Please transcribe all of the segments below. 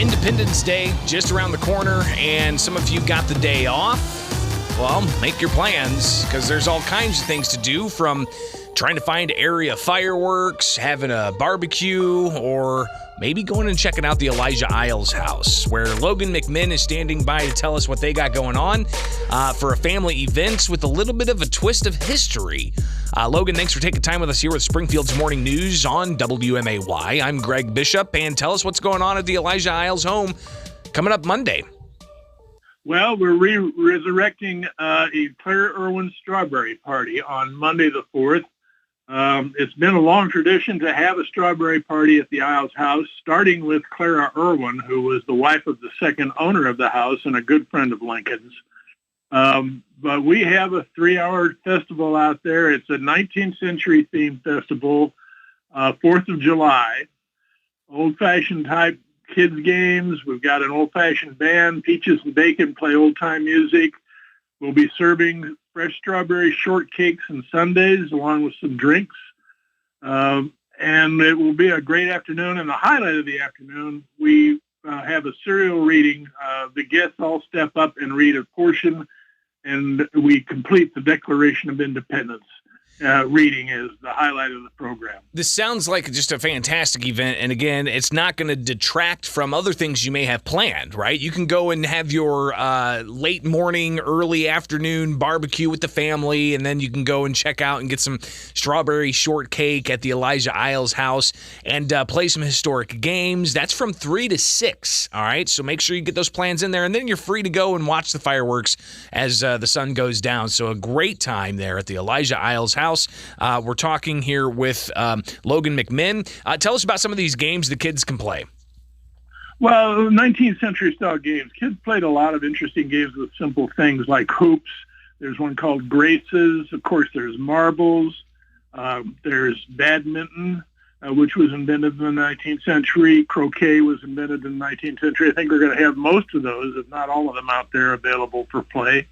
Independence Day just around the corner, and some of you got the day off. Well, make your plans, because there's all kinds of things to do, from trying to find area fireworks, having a barbecue, or maybe going and checking out the Iles House, where Logan McMinn is standing by to tell us what they got going on for a family event with a little bit of a twist of history. Logan, thanks for taking time with us here with Springfield's Morning News on WMAY. I'm Greg Bishop, and tell us what's going on at the Elijah Iles home coming up Monday. Well, we're resurrecting a Claire Irwin strawberry party on Monday the 4th. It's been a long tradition to have a strawberry party at the Iles House, starting with Clara Irwin, who was the wife of the second owner of the house and a good friend of Lincoln's. But we have a 3-hour festival out there. It's a 19th century themed festival, 4th of July, old-fashioned type kids games. We've got an old-fashioned band. Peaches and Bacon play old-time music. We'll be serving fresh strawberry shortcakes and sundaes along with some drinks. And it will be a great afternoon. And the highlight of the afternoon, we have a serial reading. The guests all step up and read a portion, and we complete the Declaration of Independence. Reading is the highlight of the program. This sounds like just a fantastic event, and again, it's not going to detract from other things you may have planned, right? You can go and have your late morning, early afternoon barbecue with the family, and then you can go and check out and get some strawberry shortcake at the Elijah Iles House and play some historic games. That's from 3 to 6, all right? So make sure you get those plans in there, and then you're free to go and watch the fireworks as the sun goes down. So a great time there at the Elijah Iles House. We're talking here with Logan McMinn. Tell us about some of these games the kids can play. Well, 19th century style games. Kids played a lot of interesting games with simple things like hoops. There's one called Graces. Of course, there's marbles. There's badminton, which was invented in the 19th century. Croquet was invented in the 19th century. I think we're going to have most of those, if not all of them, out there available for play,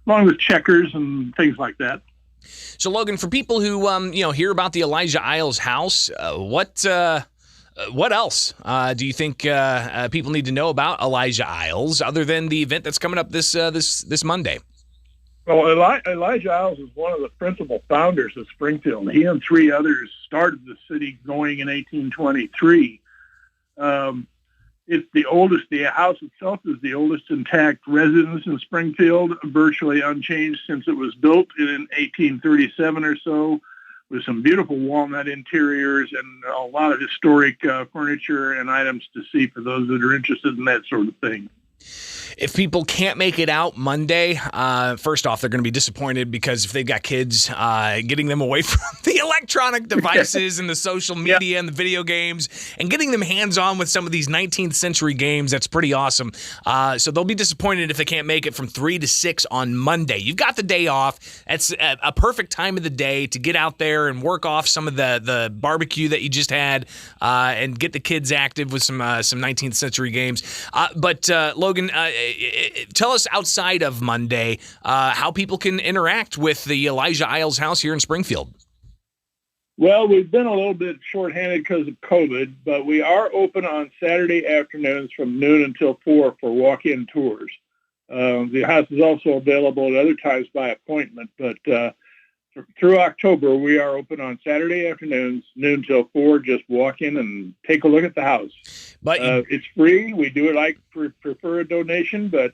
along with checkers and things like that. So, Logan, for people who hear about the Elijah Iles House, what else do you think people need to know about Elijah Iles, other than the event that's coming up this Monday? Well, Elijah Iles is one of the principal founders of Springfield. He and 3 others started the city going in 1823. It's the oldest. The house itself is the oldest intact residence in Springfield, virtually unchanged since it was built in 1837 or so, with some beautiful walnut interiors and a lot of historic furniture and items to see for those that are interested in that sort of thing. If people can't make it out Monday, first off, they're going to be disappointed, because if they've got kids, getting them away from the electronic devices and the social media and the video games and getting them hands-on with some of these 19th century games, that's pretty awesome. So they'll be disappointed if they can't make it from 3 to 6 on Monday. You've got the day off. That's a perfect time of the day to get out there and work off some of the barbecue that you just had and get the kids active with some 19th century games. But Logan, tell us, outside of Monday, how people can interact with the Elijah Iles House here in Springfield. Well, we've been a little bit shorthanded because of COVID, but we are open on Saturday afternoons from noon until 4 for walk-in tours. The house is also available at other times by appointment, but through October, we are open on Saturday afternoons, noon till 4. Just walk in and take a look at the house. But it's free. We do it prefer a donation, but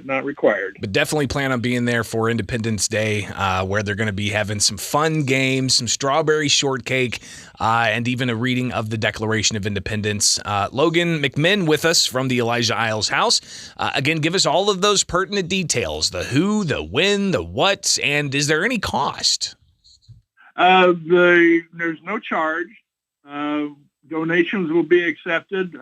not required. But definitely plan on being there for Independence Day, where they're going to be having some fun games, some strawberry shortcake, and even a reading of the Declaration of Independence. Logan McMinn with us from the Elijah Iles House. Again, give us all of those pertinent details: the who, the when, the what, and is there any cost? There's no charge. Donations will be accepted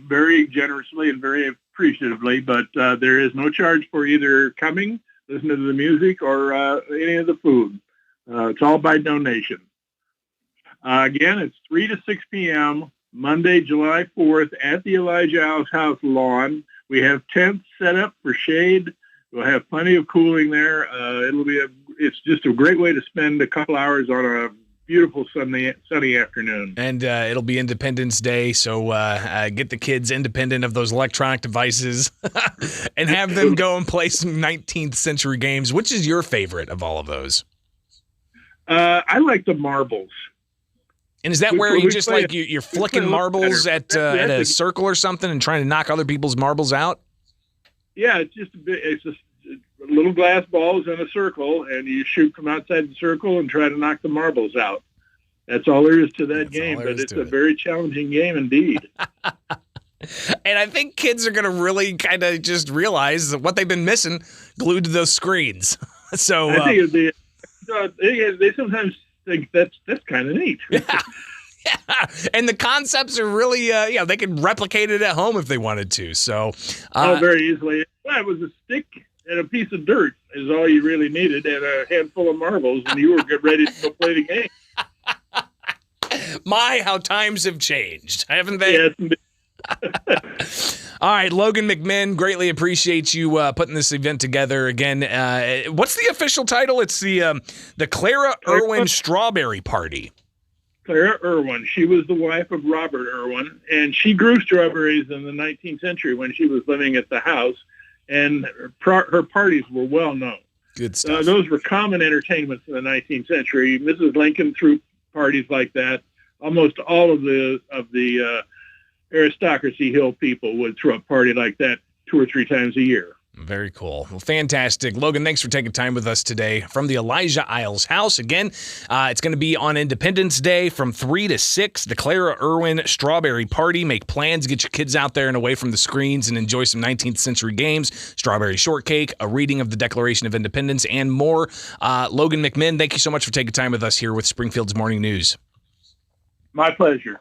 very generously and very appreciatively, but there is no charge for either coming, listening to the music, or any of the food. It's all by donation. Again, it's 3 to 6 p.m., Monday, July 4th, at the Elijah Iles House lawn. We have tents set up for shade. We'll have plenty of cooling there. It's just a great way to spend a couple hours on a beautiful sunny afternoon. And it'll be Independence Day, so get the kids independent of those electronic devices and have them go and play some 19th century games. Which is your favorite of all of those? I like the marbles. And is that where you just like you're flicking marbles at a circle or something and trying to knock other people's marbles out? Yeah, it's just it's just little glass balls in a circle, and you shoot from outside the circle and try to knock the marbles out. That's all there is to that game, but it's a very challenging game indeed. And I think kids are going to really kind of just realize that what they've been missing glued to those screens. So I think they sometimes think that's kind of neat. Yeah. And the concepts are really, they can replicate it at home if they wanted to. So, very easily. Well, it was a stick and a piece of dirt is all you really needed, and a handful of marbles, and you were ready to go play the game. My, how times have changed, haven't they? Yes. All right, Logan McMinn, greatly appreciate you putting this event together again. What's the official title? It's the Clara Irwin Strawberry Party. Clara Irwin. She was the wife of Robert Irwin, and she grew strawberries in the 19th century when she was living at the house, and her parties were well known. Good stuff. Those were common entertainments in the 19th century. Mrs. Lincoln threw parties like that. Almost all of the aristocracy hill people would throw a party like that 2 or 3 times a year. Very cool. Well, fantastic. Logan, thanks for taking time with us today from the Elijah Iles House. Again, it's going to be on Independence Day from 3 to 6, the Clara Irwin Strawberry Party. Make plans, get your kids out there and away from the screens and enjoy some 19th century games, strawberry shortcake, a reading of the Declaration of Independence, and more. Logan McMinn, thank you so much for taking time with us here with Springfield's Morning News. My pleasure.